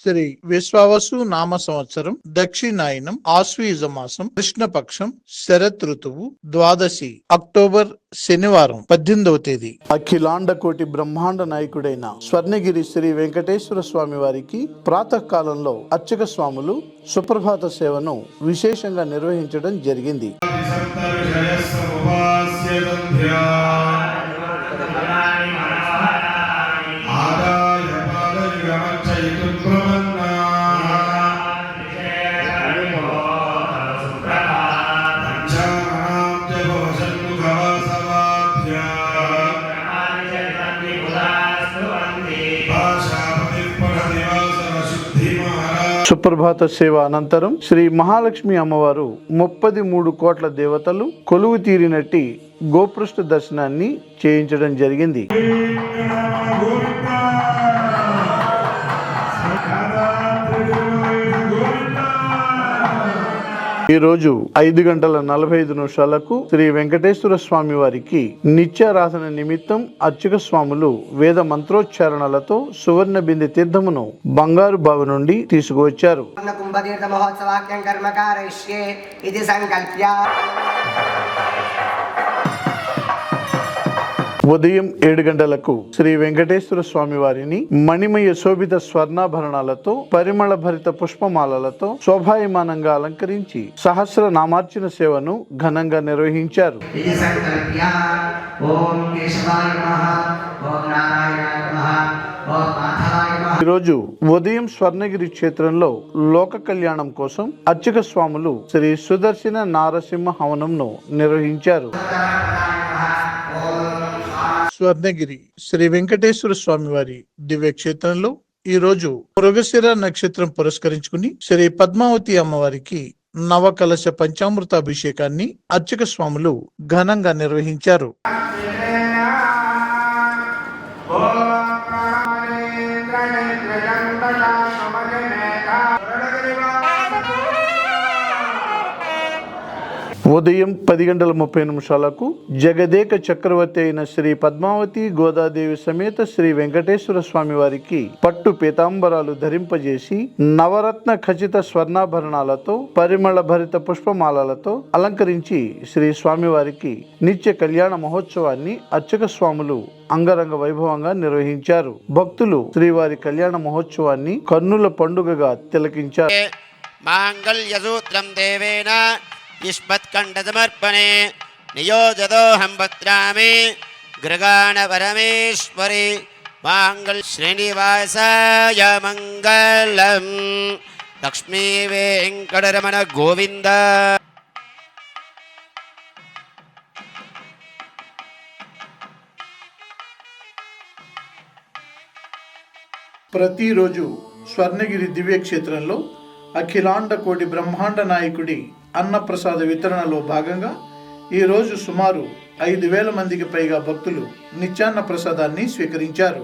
శ్రీ విశ్వావసు నామ సంవత్సరం దక్షిణాయనం ఆశ్వీజ మాసం కృష్ణపక్షం శరత్ ఋతువు ద్వాదశి అక్టోబర్ శనివారం 18వ తేదీ. అఖిలాండ కోటి బ్రహ్మాండ నాయకుడైన స్వర్ణగిరి శ్రీ వెంకటేశ్వర స్వామి వారికి ప్రాతకాలంలో అర్చక స్వాములు సుప్రభాత సేవను విశేషంగా నిర్వహించడం జరిగింది. సుప్రభాత సేవ అనంతరం శ్రీ మహాలక్ష్మి అమ్మవారు 33 కోట్ల దేవతలు కొలువు తీరినట్టి గోపృష్ఠ దర్శనాన్ని చేయించడం జరిగింది. ఈ రోజు 5:45 శ్రీ వెంకటేశ్వర స్వామి వారికి నిత్యారాధన నిమిత్తం అర్చక స్వాములు వేద మంత్రోచ్చారణలతో సువర్ణ బిందె తీర్థమును బంగారు బావి నుండి తీసుకువచ్చారు. ఉదయం 7 గంటలకు శ్రీ వెంకటేశ్వర స్వామి వారిని మణిమయ శోభిత స్వర్ణాభరణాలతో పరిమళ భరిత పుష్పమాలలతో శోభాయమానంగా అలంకరించి సహస్ర నామార్చన సేవను ఘనంగా నిర్వహించారు. ఈరోజు ఉదయం స్వర్ణగిరి క్షేత్రంలో లోక కళ్యాణం కోసం అర్చక స్వాములు శ్రీ సుదర్శన నారసింహ హవనంను నిర్వహించారు. స్వర్ణగిరి శ్రీ వెంకటేశ్వర స్వామి వారి దివ్య క్షేత్రంలో ఈ రోజు మృగశిర నక్షత్రం పురస్కరించుకుని శ్రీ పద్మావతి అమ్మవారికి నవకలశ పంచామృత అభిషేకాన్ని అర్చక స్వాములు ఘనంగా నిర్వహించారు. ఉదయం 10:30 జగదేక చక్రవర్తి అయిన శ్రీ పద్మావతి గోదాదేవి సమేత శ్రీ వెంకటేశ్వర స్వామి వారికి పట్టు పీతాంబరాలు ధరింపజేసి నవరత్న ఖచ్చిత స్వర్ణాభరణాలతో పరిమళ భరిత పుష్పమాలలతో అలంకరించి శ్రీ స్వామి వారికి నిత్య కళ్యాణ మహోత్సవాన్ని అర్చక స్వాములు అంగరంగ వైభవంగా నిర్వహించారు. భక్తులు శ్రీవారి కళ్యాణ మహోత్సవాన్ని కన్నుల పండుగగా తిలకించారు. యుష్మత్కంఠసమర్పణే నియోజదోహం భద్రామి గృగాణ పరమేశ్వరి మాంగళ్య శ్రీనివాసాయ మంగళం. లక్ష్మీ వెంకటరమణ గోవింద. ప్రతిరోజు స్వర్ణగిరి దివ్యక్షేత్రంలో అఖిలాండ కోటి బ్రహ్మాండ నాయకుడి అన్నప్రసాద వితరణలో భాగంగా ఈరోజు సుమారు 5,000 మందికి పైగా భక్తులు నిత్యాన్న ప్రసాదాన్ని స్వీకరించారు.